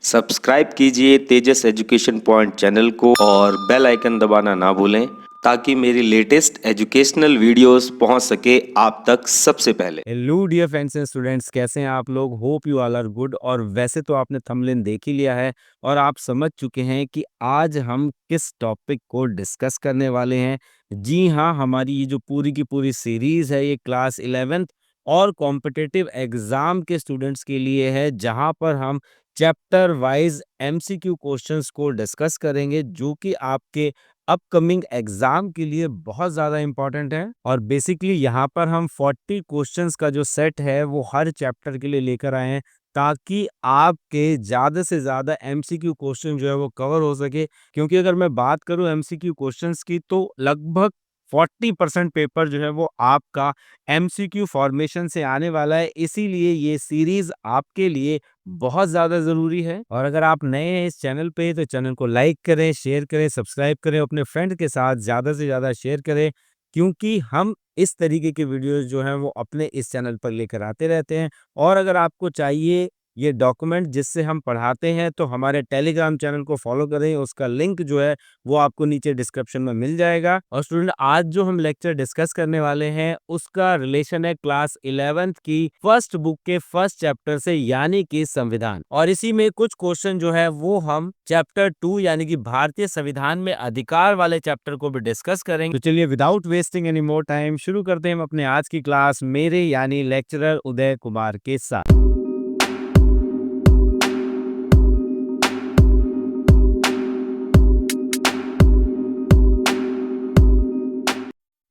Subscribe कीजिए तेजस education point channel को और बेल आइकन दबाना ना भूलें ताकि मेरी लेटेस्ट एजुकेशनल वीडियोस पहुंच सके आप तक सबसे पहले। Hello dear friends and students, कैसे हैं आप लोग? Hope you all are good. और वैसे तो आपने थंबनेल देख ही लिया है और आप समझ चुके हैं कि आज हम किस टॉपिक को डिस्कस करने वाले हैं। जी हाँ, हमारी ये जो पूरी की पूरी सीरीज है ये क्लास 11th और कॉम्पिटिटिव एग्जाम के स्टूडेंट्स के लिए है, जहां पर हम चैप्टर वाइज एमसीक्यू क्वेश्चंस को डिस्कस करेंगे जो कि आपके अपकमिंग एग्जाम के लिए बहुत ज़्यादा इम्पोर्टेंट है। और बेसिकली यहाँ पर हम 40 क्वेश्चंस का जो सेट है वो हर चैप्टर के लिए लेकर आए हैं, ताकि आपके ज़्यादा से ज़्यादा एमसीक्यू क्वेश्चन जो है वो कवर हो सके। क्योंकि अगर मैं बात करूँ एमसीक्यू क्वेश्चंस की, तो लगभग 40% पेपर जो है वो आपका एमसीक्यू फॉर्मेशन से आने वाला है। इसीलिए ये सीरीज आपके लिए बहुत ज़्यादा ज़रूरी है। और अगर आप नए हैं इस चैनल पे तो चैनल को लाइक करें, शेयर करें, सब्सक्राइब करें, अपने फ्रेंड के साथ ज़्यादा से ज़्यादा शेयर करें, क्योंकि हम इस तरीके के वीडियोस जो हैं वो अपने इस चैनल पर लेकर आते रहते हैं। और अगर आपको चाहिए ये डॉक्यूमेंट जिससे हम पढ़ाते हैं, तो हमारे टेलीग्राम चैनल को फॉलो करें, उसका लिंक जो है वो आपको नीचे डिस्क्रिप्शन में मिल जाएगा। और स्टूडेंट, आज जो हम लेक्चर डिस्कस करने वाले हैं उसका रिलेशन है क्लास 11th की फर्स्ट बुक के फर्स्ट चैप्टर से, यानी कि संविधान। और इसी में कुछ क्वेश्चन जो है वो हम चैप्टर 2 यानी कि भारतीय संविधान में अधिकार वाले चैप्टर को भी डिस्कस करेंगे। तो चलिए without wasting any more time शुरू करते हैं हम अपने आज की क्लास, मेरे यानी लेक्चरर उदय कुमार के साथ।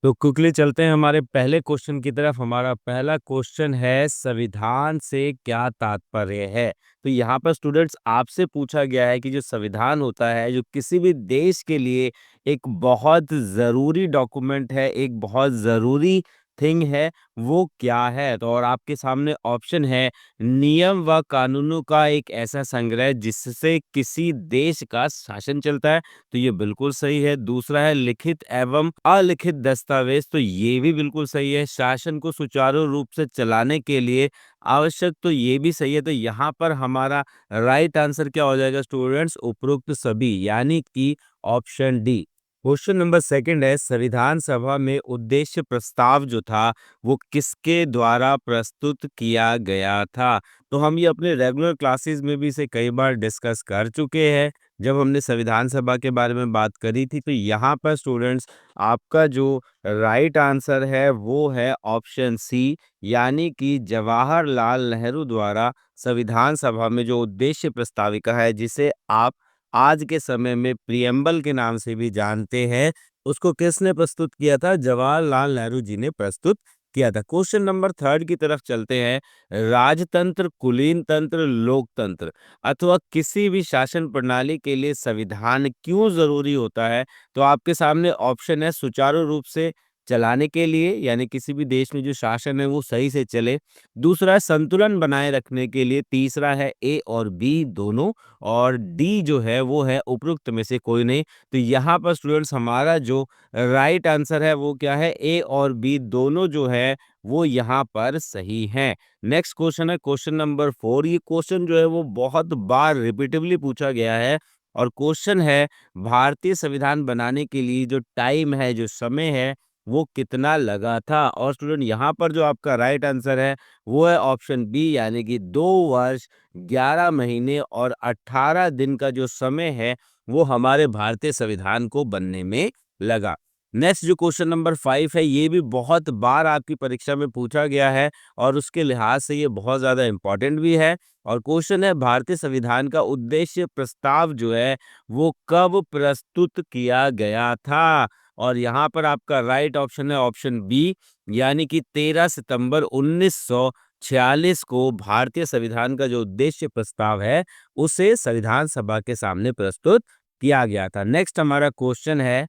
तो क्विकली चलते हैं हमारे पहले क्वेश्चन की तरफ। हमारा पहला क्वेश्चन है, संविधान से क्या तात्पर्य है? तो यहाँ पर स्टूडेंट्स आपसे पूछा गया है कि जो संविधान होता है, जो किसी भी देश के लिए एक बहुत ज़रूरी डॉक्यूमेंट है, एक बहुत ज़रूरी थिंग है, वो क्या है? तो और आपके सामने ऑप्शन है, नियम व कानूनों का एक ऐसा संग्रह जिससे किसी देश का शासन चलता है। तो ये बिल्कुल सही है। दूसरा है, लिखित एवं अलिखित दस्तावेज। तो ये भी बिल्कुल सही है। शासन को सुचारू रूप से चलाने के लिए आवश्यक, तो ये भी सही है। तो यहाँ पर हमारा राइट आंसर क्या हो जाएगा स्टूडेंट्स? उपरोक्त सभी, यानी कि option D. Question number second है, संविधान सभा में उद्देश्य प्रस्ताव जो था वो किसके द्वारा प्रस्तुत किया गया था? तो हम ये अपने रेगुलर क्लासेस में भी इसे कई बार डिस्कस कर चुके हैं, जब हमने संविधान सभा के बारे में बात करी थी। तो यहाँ पर स्टूडेंट्स आपका जो राइट आंसर है वो है ऑप्शन सी, यानी कि जवाहरलाल नेहरू द्वारा संविधान सभा में जो उद्देश्य प्रस्ताविका है, जिसे आप आज के समय में प्रियम्बल के नाम से भी जानते हैं, उसको किसने प्रस्तुत किया था? जवाहरलाल नेहरू जी ने प्रस्तुत किया था। क्वेश्चन नंबर थर्ड की तरफ चलते हैं। राजतंत्र, कुलीन तंत्र, लोकतंत्र अथवा किसी भी शासन प्रणाली के लिए संविधान क्यों जरूरी होता है? तो आपके सामने ऑप्शन है, सुचारू रूप से चलाने के लिए, यानी किसी भी देश में जो शासन है वो सही से चले। दूसरा है, संतुलन बनाए रखने के लिए। तीसरा है, ए और बी दोनों। और डी जो है वो है उपरोक्त में से कोई नहीं। तो यहाँ पर स्टूडेंट्स हमारा जो राइट आंसर है वो क्या है? ए और बी दोनों जो है वो यहाँ पर सही है। नेक्स्ट क्वेश्चन है क्वेश्चन नंबर 4। ये क्वेश्चन जो है वो बहुत बार रिपीटेडली पूछा गया है। और क्वेश्चन है, भारतीय संविधान बनाने के लिए जो टाइम है, जो समय है, वो कितना लगा था? और स्टूडेंट यहाँ पर जो आपका राइट आंसर है वो है ऑप्शन बी, यानी कि 2 वर्ष 11 महीने और 18 दिन का जो समय है वो हमारे भारतीय संविधान को बनने में लगा। नेक्स्ट जो क्वेश्चन नंबर 5 है, ये भी बहुत बार आपकी परीक्षा में पूछा गया है और उसके लिहाज से ये बहुत ज़्यादा इम्पोर्टेंट भी है। और क्वेश्चन है, भारतीय संविधान का उद्देश्य प्रस्ताव जो है वो कब प्रस्तुत किया गया था? और यहाँ पर आपका राइट ऑप्शन है ऑप्शन बी, यानी कि 13 सितंबर 1946 को भारतीय संविधान का जो उद्देश्य प्रस्ताव है उसे संविधान सभा के सामने प्रस्तुत किया गया था। नेक्स्ट हमारा क्वेश्चन है,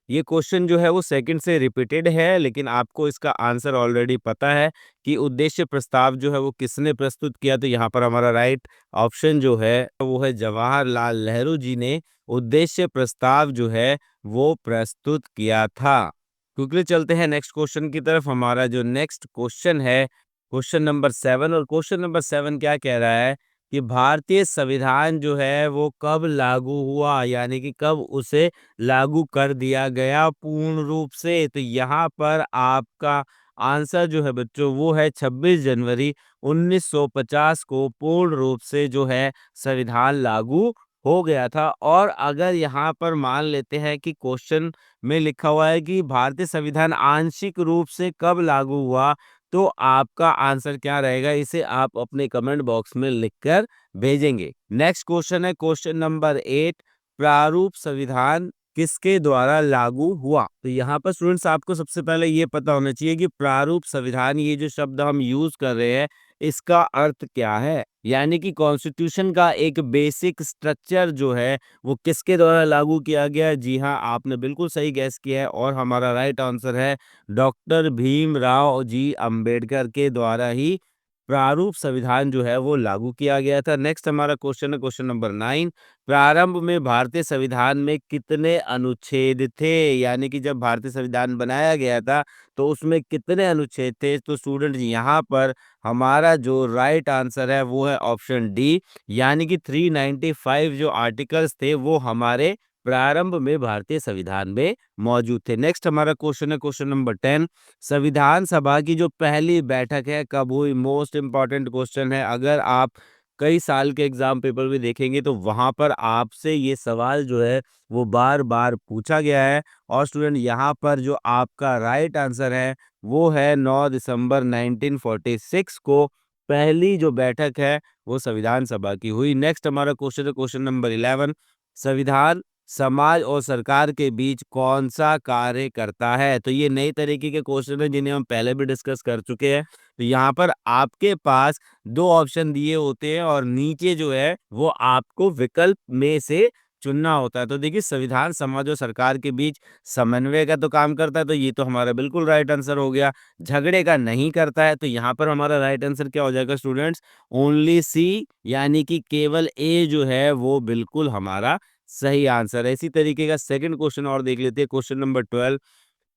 ये क्वेश्चन जो है वो सेकंड से रिपीटेड है, लेकिन आपको इसका आंसर ऑलरेडी पता है कि उद्देश्य प्रस्ताव जो है वो किसने प्रस्तुत किया। तो यहाँ पर हमारा राइट ऑप्शन जो है वो है, जवाहरलाल नेहरू जी ने उद्देश्य प्रस्ताव जो है वो प्रस्तुत किया था। क्विकली चलते हैं नेक्स्ट क्वेश्चन की तरफ। हमारा जो नेक्स्ट क्वेश्चन है क्वेश्चन नंबर 7। और क्वेश्चन नंबर 7 क्या कह रहा है कि भारतीय संविधान जो है वो कब लागू हुआ, यानी कि कब उसे लागू कर दिया गया पूर्ण रूप से। तो यहाँ पर आपका आंसर जो है बच्चों वो है 26 जनवरी 1950 को पूर्ण रूप से जो है संविधान लागू हो गया था। और अगर यहाँ पर मान लेते हैं कि क्वेश्चन में लिखा हुआ है कि भारतीय संविधान आंशिक रूप से कब लागू हुआ, तो आपका आंसर क्या रहेगा, इसे आप अपने कमेंट बॉक्स में लिखकर भेजेंगे। नेक्स्ट क्वेश्चन है क्वेश्चन नंबर 8, प्रारूप संविधान किसके द्वारा लागू हुआ। तो यहाँ पर स्टूडेंट्स आपको सबसे पहले ये पता होना चाहिए कि प्रारूप संविधान, ये जो शब्द हम यूज कर रहे हैं, इसका अर्थ क्या है। यानी कि कॉन्स्टिट्यूशन का एक बेसिक स्ट्रक्चर जो है वो किसके द्वारा लागू किया गया है। जी हाँ, आपने बिल्कुल सही गैस किया है और हमारा राइट आंसर है डॉक्टर भीमराव जी अंबेडकर के द्वारा ही प्रारूप संविधान जो है वो लागू किया गया था। नेक्स्ट हमारा क्वेश्चन है क्वेश्चन नंबर 9, प्रारंभ में भारतीय संविधान में कितने अनुच्छेद थे। यानी कि जब भारतीय संविधान बनाया गया था तो उसमें कितने अनुच्छेद थे। तो स्टूडेंट यहाँ पर हमारा जो राइट आंसर है वो है ऑप्शन डी, यानी कि 395 जो आर्टिकल्स थे वो हमारे प्रारंभ में भारतीय संविधान में मौजूद थे। नेक्स्ट हमारा क्वेश्चन है क्वेश्चन नंबर 10, संविधान सभा की जो पहली बैठक है कब हुई। मोस्ट इंपॉर्टेंट क्वेश्चन है। अगर आप कई साल के एग्जाम पेपर भी देखेंगे तो वहां पर आपसे ये सवाल जो है वो बार बार पूछा गया है। और स्टूडेंट यहाँ पर जो आपका राइट आंसर है वो है 9 दिसंबर 1946 को पहली जो बैठक है वो संविधान सभा की हुई। नेक्स्ट हमारा क्वेश्चन है क्वेश्चन नंबर 11, संविधान समाज और सरकार के बीच कौन सा कार्य करता है। तो ये नई तरीके के क्वेश्चन है जिन्हें हम पहले भी डिस्कस कर चुके हैं। तो यहाँ पर आपके पास दो ऑप्शन दिए होते हैं और नीचे जो है वो आपको विकल्प में से चुनना होता है। तो देखिए, संविधान समाज और सरकार के बीच समन्वय का तो काम करता है, तो ये तो हमारा बिल्कुल राइट आंसर हो गया। झगड़े का नहीं करता है, तो यहाँ पर हमारा राइट आंसर क्या हो जाएगा स्टूडेंट्स, ओनली सी, यानी कि केवल ए जो है वो बिल्कुल हमारा सही आंसर है। इसी तरीके का सेकंड क्वेश्चन और देख लेते हैं क्वेश्चन नंबर 12,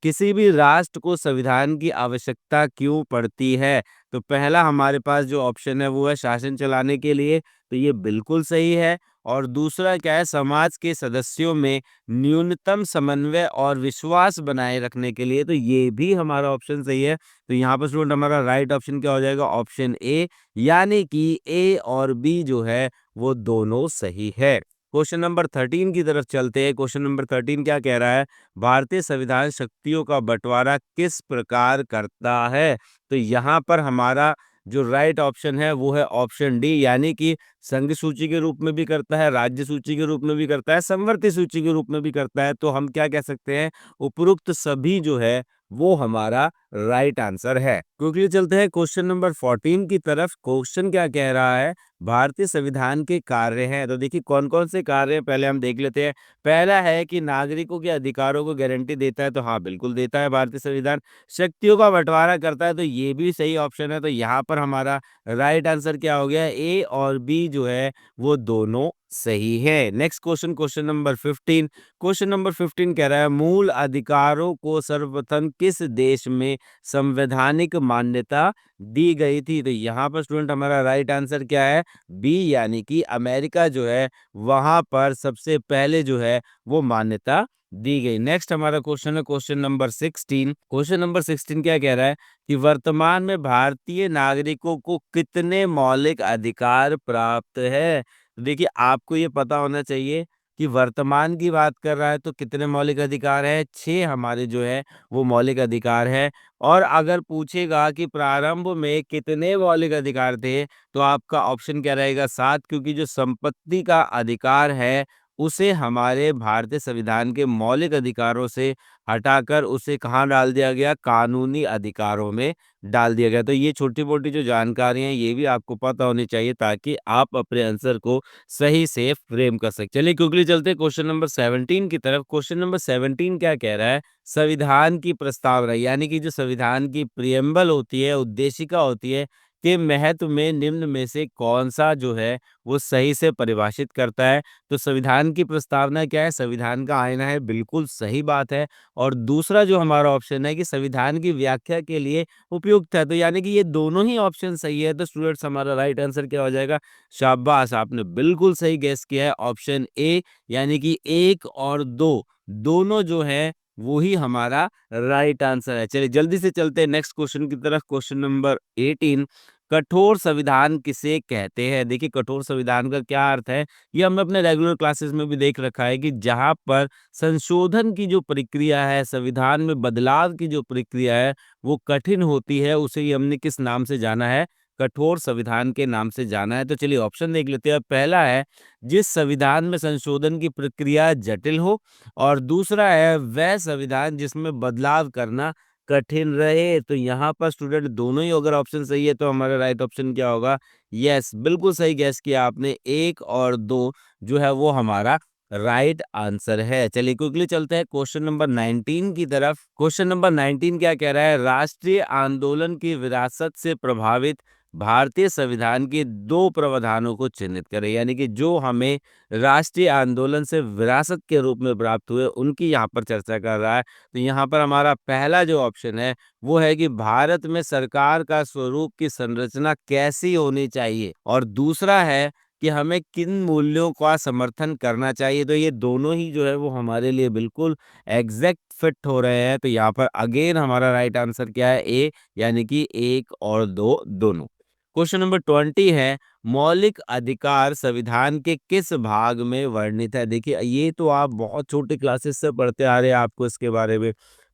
किसी भी राष्ट्र को संविधान की आवश्यकता क्यों पड़ती है। तो पहला हमारे पास जो ऑप्शन है वो है शासन चलाने के लिए, तो ये बिल्कुल सही है। और दूसरा क्या है, समाज के सदस्यों में न्यूनतम समन्वय और विश्वास बनाए रखने के लिए, तो ये भी हमारा ऑप्शन सही है। तो यहाँ पर स्टूडेंट हमारा राइट ऑप्शन क्या हो जाएगा, ऑप्शन ए, यानी कि ए और बी जो है वो दोनों सही है। क्वेश्चन नंबर 13 की तरफ चलते हैं। क्वेश्चन नंबर 13 क्या कह रहा है, भारतीय संविधान शक्तियों का बंटवारा किस प्रकार करता है। तो यहाँ पर हमारा जो राइट ऑप्शन है वो है ऑप्शन डी, यानी कि संघ सूची के रूप में भी करता है, राज्य सूची के रूप में भी करता है, समवर्ती सूची के रूप में भी करता है। तो हम क्या कह सकते हैं, उपरोक्त सभी जो है वो हमारा राइट आंसर है। क्विकली चलते हैं क्वेश्चन नंबर 14 की तरफ। क्वेश्चन क्या कह रहा है, भारतीय संविधान के कार्य हैं। तो देखिए कौन कौन से कार्य हैं पहले हम देख लेते हैं। पहला है कि नागरिकों के अधिकारों को गारंटी देता है, तो हाँ बिल्कुल देता है भारतीय संविधान। शक्तियों का बंटवारा करता है, तो ये भी सही ऑप्शन है। तो यहाँ पर हमारा राइट आंसर क्या हो गया, ए और बी जो है वो दोनों सही है। Next question, question number 15। Question number 15 कह रहा है, मूल अधिकारों को सर्वप्रथम किस देश में संवैधानिक मान्यता दी गई थी। तो यहाँ पर स्टूडेंट हमारा राइट आंसर क्या है, बी, यानी कि अमेरिका जो है वहां पर सबसे पहले जो है वो मान्यता दी गई। नेक्स्ट हमारा क्वेश्चन है क्वेश्चन नंबर 16। क्वेश्चन नंबर 16 क्या कह रहा है कि वर्तमान में भारतीय नागरिकों को कितने मौलिक अधिकार प्राप्त है। तो देखिए आपको ये पता होना चाहिए कि वर्तमान की बात कर रहा है तो कितने मौलिक अधिकार है, 6 हमारे जो है वो मौलिक अधिकार है। और अगर पूछेगा कि प्रारंभ में कितने मौलिक अधिकार थे, तो आपका ऑप्शन क्या रहेगा, 7, क्योंकि जो संपत्ति का अधिकार है उसे हमारे भारतीय संविधान के मौलिक अधिकारों से हटाकर उसे कहाँ डाल दिया गया, कानूनी अधिकारों में डाल दिया गया। तो ये छोटी मोटी जो जानकारी है ये भी आपको पता होनी चाहिए ताकि आप अपने आंसर को सही से फ्रेम कर सकते। चलिए क्विकली चलते हैं क्वेश्चन नंबर 17 की तरफ। क्वेश्चन नंबर 17 क्या कह रहा है, संविधान की प्रस्तावना, यानी कि जो संविधान की प्रियम्बल होती है, उद्देशिका होती है, के महत्व में निम्न में से कौन सा जो है वो सही से परिभाषित करता है? तो संविधान की प्रस्तावना क्या है? संविधान का आईना है, बिल्कुल सही बात है। और दूसरा जो हमारा ऑप्शन है कि संविधान की व्याख्या के लिए उपयुक्त है, तो यानी कि ये दोनों ही ऑप्शन सही है। तो स्टूडेंट्स हमारा राइट आंसर क्या हो जाएगा? शाबाश, आपने बिल्कुल सही गेस किया है, ऑप्शन ए, यानी कि 1 और 2 दोनों जो है वो ही हमारा राइट आंसर है। चलिए जल्दी से चलते हैं नेक्स्ट क्वेश्चन की तरफ। क्वेश्चन नंबर 18, कठोर संविधान किसे कहते हैं? देखिए कठोर संविधान का क्या अर्थ है, ये हमने अपने रेगुलर क्लासेस में भी देख रखा है कि जहाँ पर संशोधन की जो प्रक्रिया है, संविधान में बदलाव की जो प्रक्रिया है, वो कठिन होती है, उसे ही हमने किस नाम से जाना है? कठोर संविधान के नाम से जाना है। तो चलिए ऑप्शन देख लेते हैं। पहला है जिस संविधान में संशोधन की प्रक्रिया जटिल हो, और दूसरा है वह संविधान जिसमें बदलाव करना कठिन रहे। तो यहाँ पर स्टूडेंट दोनों ही अगर ऑप्शन सही है तो हमारा राइट ऑप्शन क्या होगा? यस, बिल्कुल सही गैस किया आपने, 1 और 2 जो है वो हमारा राइट आंसर है। चलिए क्विकली चलते हैं क्वेश्चन नंबर 19 की तरफ। क्वेश्चन नंबर 19 क्या कह रहा है? राष्ट्रीय आंदोलन की विरासत से प्रभावित भारतीय संविधान के 2 प्रावधानों को चिन्हित करें, यानी कि जो हमें राष्ट्रीय आंदोलन से विरासत के रूप में प्राप्त हुए उनकी यहाँ पर चर्चा कर रहा है। तो यहाँ पर हमारा पहला जो ऑप्शन है वो है कि भारत में सरकार का स्वरूप की संरचना कैसी होनी चाहिए, और दूसरा है कि हमें किन मूल्यों का समर्थन करना चाहिए। तो ये दोनों ही जो है वो हमारे लिए बिल्कुल एग्जैक्ट फिट हो रहे हैं। तो यहाँ पर अगेन हमारा राइट आंसर क्या है? ए, यानी कि 1 और 2 दोनों। क्वेश्चन नंबर 20 है, मौलिक अधिकार संविधान के किस भाग में वर्णित है? देखिए ये तो आप बहुत छोटे क्लासेस से पढ़ते आ रहे हैं, आपको इसके बारे में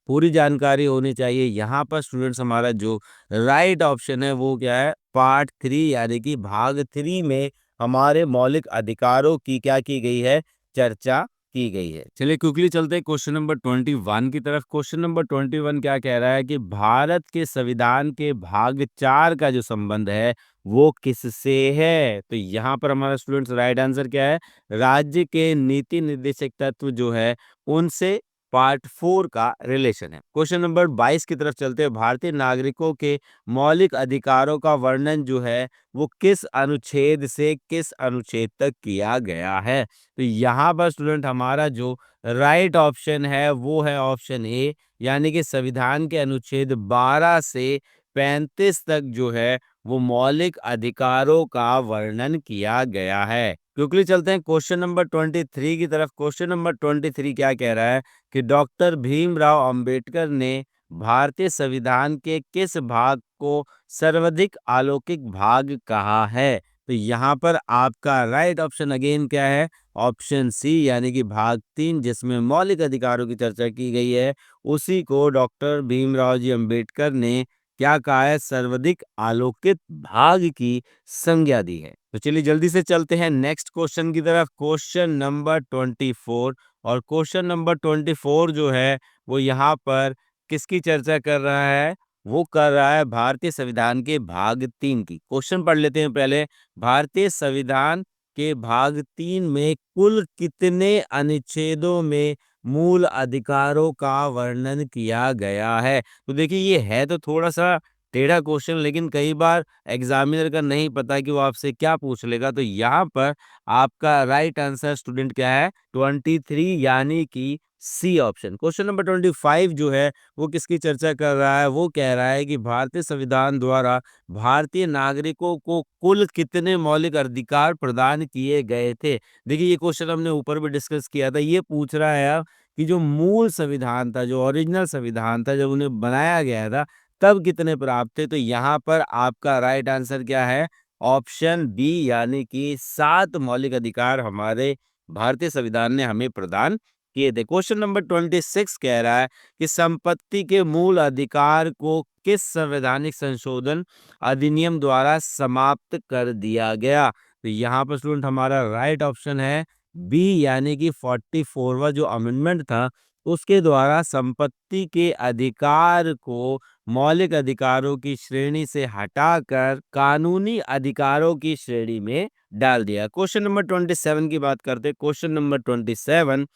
पूरी जानकारी होनी चाहिए। यहाँ पर स्टूडेंट्स हमारा जो राइट ऑप्शन है वो क्या है? पार्ट 3 यानी कि भाग 3 में हमारे मौलिक अधिकारों की क्या की गई है? चर्चा की गई है। चलिए क्विकली चलते हैं क्वेश्चन नंबर 21 की तरफ। क्वेश्चन नंबर 21 क्या कह रहा है कि भारत के संविधान के भाग 4 का जो संबंध है वो किससे है? तो यहाँ पर हमारा स्टूडेंट्स राइट आंसर क्या है? राज्य के नीति निर्देशक तत्व जो है उनसे पार्ट 4 का रिलेशन है। क्वेश्चन नंबर 22 की तरफ चलते हैं। भारतीय नागरिकों के मौलिक अधिकारों का वर्णन जो है वो किस अनुच्छेद से किस अनुच्छेद तक किया गया है? तो यहाँ पर स्टूडेंट हमारा जो राइट ऑप्शन है वो है ऑप्शन ए, यानी कि संविधान के अनुच्छेद 12 से 35 तक जो है वो मौलिक अधिकारों का वर्णन किया गया है। क्विकली चलते हैं क्वेश्चन नंबर 23 की तरफ। क्वेश्चन नंबर 23 क्या कह रहा है कि डॉक्टर भीमराव अंबेडकर ने भारतीय संविधान के किस भाग को सर्वाधिक अलौकिक भाग कहा है? तो यहाँ पर आपका राइट ऑप्शन अगेन क्या है? ऑप्शन सी, यानी कि भाग 3 जिसमें मौलिक अधिकारों की चर्चा की गई है, उसी को डॉक्टर भीमराव जी अंबेडकर ने क्या कहा है? सर्वाधिक आलोकित भाग की संज्ञा दी है। तो चलिए जल्दी से चलते हैं नेक्स्ट क्वेश्चन की तरफ। क्वेश्चन नंबर 24, और क्वेश्चन नंबर 24 जो है वो यहाँ पर किसकी चर्चा कर रहा है? वो कर रहा है भारतीय संविधान के भाग 3 की। क्वेश्चन पढ़ लेते हैं पहले। भारतीय संविधान के भाग 3 में कुल कितने अनुच्छेदों में मूल अधिकारों का वर्णन किया गया है? तो देखिए ये है तो थोड़ा-सा टेढ़ा क्वेश्चन, लेकिन कई बार एग्जामिनर का नहीं पता कि वो आपसे क्या पूछ लेगा। तो यहाँ पर आपका राइट आंसर स्टूडेंट क्या है? 23, यानी कि सी ऑप्शन। क्वेश्चन नंबर 25 जो है वो किसकी चर्चा कर रहा है? वो कह रहा है कि भारतीय संविधान द्वारा भारतीय नागरिकों को कुल कितने मौलिक अधिकार प्रदान किए गए थे? देखिए ये क्वेश्चन हमने ऊपर भी डिस्कस किया था। ये पूछ रहा है अब कि जो मूल संविधान था, जो ओरिजिनल संविधान था, जब उन्हें बनाया गया था तब कितने प्राप्त थे? तो यहाँ पर आपका राइट आंसर क्या है? ऑप्शन बी, यानी कि 7 मौलिक अधिकार हमारे भारतीय संविधान ने हमें प्रदान किए थे। क्वेश्चन नंबर 26 कह रहा है कि संपत्ति के मूल अधिकार को किस संवैधानिक संशोधन अधिनियम द्वारा समाप्त कर दिया गया? तो यहाँ पर स्टूडेंट हमारा राइट ऑप्शन है बी, यानी कि 44वां जो अमेंडमेंट था उसके द्वारा संपत्ति के अधिकार को मौलिक अधिकारों की श्रेणी से हटाकर कानूनी अधिकारों की श्रेणी में डाल दिया। क्वेश्चन नंबर 27 की बात करते हैं। क्वेश्चन नंबर 27,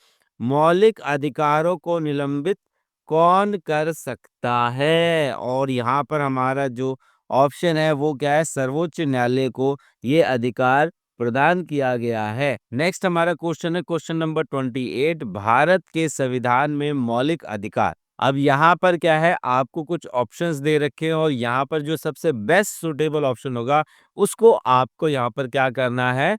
मौलिक अधिकारों को निलंबित कौन कर सकता है? और यहाँ पर हमारा जो ऑप्शन है वो क्या है, सर्वोच्च न्यायालय को ये अधिकार प्रदान किया गया है। नेक्स्ट हमारा क्वेश्चन है क्वेश्चन नंबर 28, भारत के संविधान में मौलिक अधिकार। अब यहाँ पर क्या है, आपको कुछ ऑप्शंस दे रखे हैं और यहाँ पर जो सबसे बेस्ट सुटेबल ऑप्शन होगा उसको आपको यहाँ पर क्या करना है,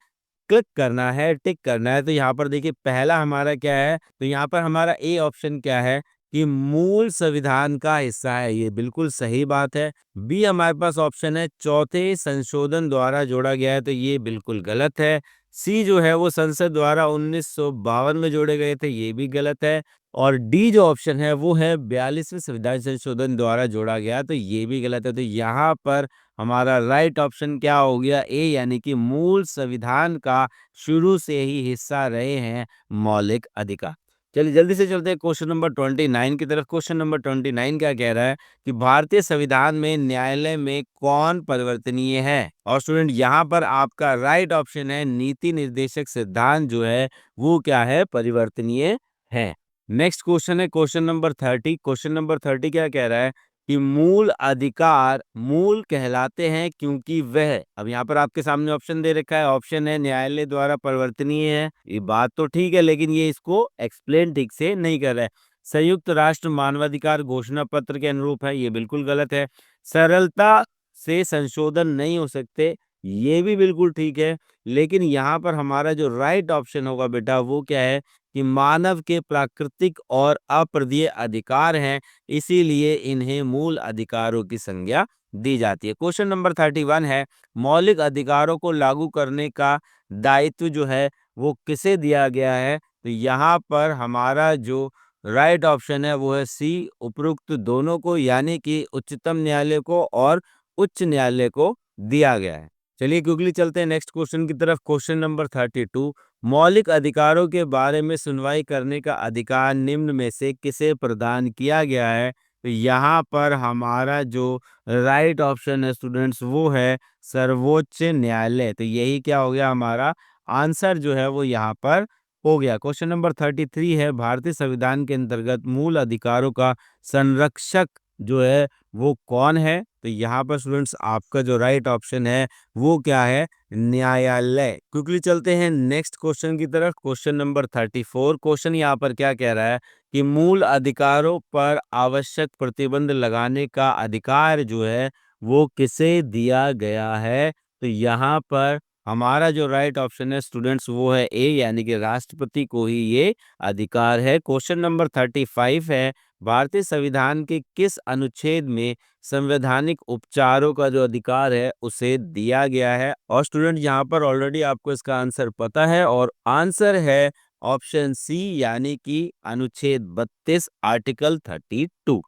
क्लिक करना है, टिक करना है। तो यहाँ पर देखिए पहला हमारा क्या है, तो यहाँ पर हमारा ए ऑप्शन क्या है कि मूल संविधान का हिस्सा है, ये बिल्कुल सही बात है। बी हमारे पास ऑप्शन है चौथे संशोधन द्वारा जोड़ा गया है, तो ये बिल्कुल गलत है। सी जो है वो संसद द्वारा 1952 में जोड़े गए थे, ये भी गलत है। और डी जो ऑप्शन है वो है 42वें संविधान संशोधन द्वारा जोड़ा गया, तो ये भी गलत है। तो यहाँ पर हमारा राइट ऑप्शन क्या हो गया, ए, यानी कि मूल संविधान का शुरू से ही हिस्सा रहे हैं मौलिक अधिकार। चलिए जल्दी से चलते हैं क्वेश्चन नंबर 29 की तरफ। क्वेश्चन नंबर 29 क्या कह रहा है कि भारतीय संविधान में न्यायालय में कौन परिवर्तनीय है। और स्टूडेंट यहाँ पर आपका राइट ऑप्शन है नीति निर्देशक सिद्धांत जो है वो क्या है, परिवर्तनीय है। नेक्स्ट क्वेश्चन है क्वेश्चन नंबर 30। क्वेश्चन नंबर 30 क्या कह रहा है कि मूल अधिकार मूल कहलाते हैं क्योंकि वह, अब यहाँ पर आपके सामने ऑप्शन दे रखा है, ऑप्शन है न्यायालय द्वारा परिवर्तनीय है, ये बात तो ठीक है लेकिन ये इसको एक्सप्लेन ठीक से नहीं कर रहा है। संयुक्त राष्ट्र मानवाधिकार घोषणा पत्र के अनुरूप है, ये बिल्कुल गलत है। सरलता से संशोधन नहीं हो सकते, ये भी बिल्कुल ठीक है। लेकिन यहाँ पर हमारा जो राइट ऑप्शन होगा बेटा वो क्या है कि मानव के प्राकृतिक और अप्रदेय अधिकार हैं, इसीलिए इन्हें मूल अधिकारों की संज्ञा दी जाती है। क्वेश्चन नंबर 31 है मौलिक अधिकारों को लागू करने का दायित्व जो है वो किसे दिया गया है। तो यहाँ पर हमारा जो राइट ऑप्शन है वो है सी, उपरोक्त दोनों को, यानी कि उच्चतम न्यायालय को और उच्च न्यायालय को दिया गया है। चलिए क्विकली चलते हैं नेक्स्ट क्वेश्चन की तरफ। क्वेश्चन नंबर 32, मौलिक अधिकारों के बारे में सुनवाई करने का अधिकार निम्न में से किसे प्रदान किया गया है। तो यहाँ पर हमारा जो राइट ऑप्शन है स्टूडेंट्स वो है सर्वोच्च न्यायालय। तो यही क्या हो गया, हमारा आंसर जो है वो यहाँ पर हो गया। क्वेश्चन नंबर 33 है भारतीय संविधान के अंतर्गत मूल अधिकारों का संरक्षक जो है वो कौन है। तो यहाँ पर स्टूडेंट्स आपका जो राइट ऑप्शन है वो क्या है, न्यायालय। क्विकली चलते हैं नेक्स्ट क्वेश्चन की तरफ। क्वेश्चन नंबर 34, क्वेश्चन यहाँ पर क्या कह रहा है कि मूल अधिकारों पर आवश्यक प्रतिबंध लगाने का अधिकार जो है वो किसे दिया गया है। तो यहाँ पर हमारा जो राइट ऑप्शन है स्टूडेंट्स वो है ए, यानी कि राष्ट्रपति को ही ये अधिकार है। क्वेश्चन नंबर 35 है भारतीय संविधान के किस अनुच्छेद में संवैधानिक उपचारों का जो अधिकार है उसे दिया गया है। और स्टूडेंट यहाँ पर ऑलरेडी आपको इसका आंसर पता है और आंसर है ऑप्शन सी, यानी कि अनुच्छेद 32 आर्टिकल 32।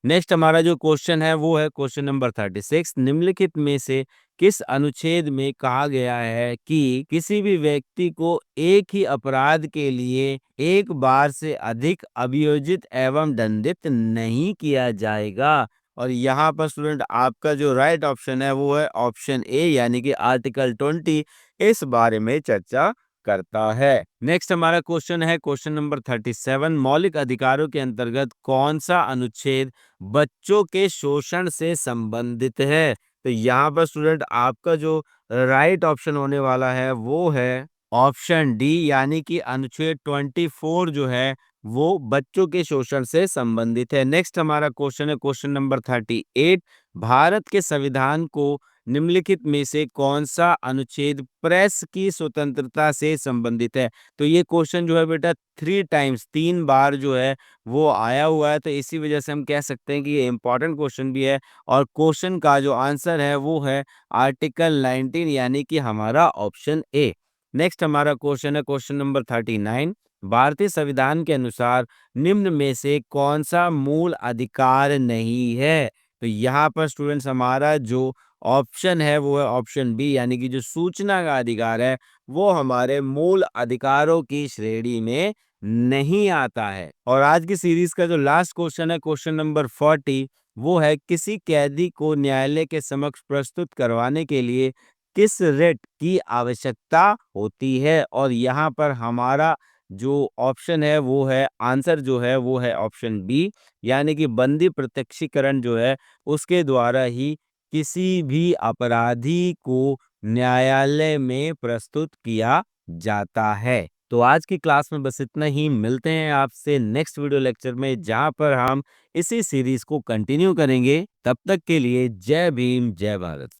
नेक्स्ट हमारा जो क्वेश्चन है वो है क्वेश्चन नंबर 36, निम्नलिखित में से किस अनुच्छेद में कहा गया है कि किसी भी व्यक्ति को एक ही अपराध के लिए एक बार से अधिक अभियोजित एवं दंडित नहीं किया जाएगा। और यहाँ पर स्टूडेंट आपका जो राइट ऑप्शन है वो है ऑप्शन ए, यानी कि आर्टिकल 20 इस बारे में चर्चा करता है। नेक्स्ट हमारा क्वेश्चन है क्वेश्चन नंबर 37, मौलिक अधिकारों के अंतर्गत कौन सा अनुच्छेद बच्चों के शोषण से संबंधित है। तो यहाँ पर स्टूडेंट आपका जो राइट ऑप्शन होने वाला है वो है ऑप्शन डी, यानी कि अनुच्छेद 24 जो है वो बच्चों के शोषण से संबंधित है। नेक्स्ट हमारा क्वेश्चन है क्वेश्चन नंबर 38, भारत के संविधान को निम्नलिखित में से कौन सा अनुच्छेद प्रेस की स्वतंत्रता से संबंधित है। तो ये क्वेश्चन जो है बेटा 3 टाइम्स 3 बार जो है वो आया हुआ है, तो इसी वजह से हम कह सकते हैं कि ये इंपॉर्टेंट क्वेश्चन भी है। और क्वेश्चन का जो आंसर है वो है आर्टिकल 19, यानी कि हमारा ऑप्शन ए। नेक्स्ट हमारा क्वेश्चन है क्वेश्चन नंबर 39, भारतीय संविधान के अनुसार निम्न में से कौन सा मूल अधिकार नहीं है। तो यहाँ पर स्टूडेंट्स हमारा जो ऑप्शन है वो है ऑप्शन बी, यानी कि जो सूचना का अधिकार है वो हमारे मूल अधिकारों की श्रेणी में नहीं आता है। और आज की सीरीज का जो लास्ट क्वेश्चन है क्वेश्चन नंबर 40, वो है किसी कैदी को न्यायालय के समक्ष प्रस्तुत करवाने के लिए किस रिट की आवश्यकता होती है। और यहाँ पर हमारा जो ऑप्शन है वो है आंसर जो है वो है ऑप्शन बी, यानी कि बंदी प्रत्यक्षीकरण जो है उसके द्वारा ही किसी भी अपराधी को न्यायालय में प्रस्तुत किया जाता है। तो आज की क्लास में बस इतना ही। मिलते हैं आपसे नेक्स्ट वीडियो लेक्चर में, जहां पर हम इसी सीरीज को कंटिन्यू करेंगे। तब तक के लिए जय भीम, जय भारत।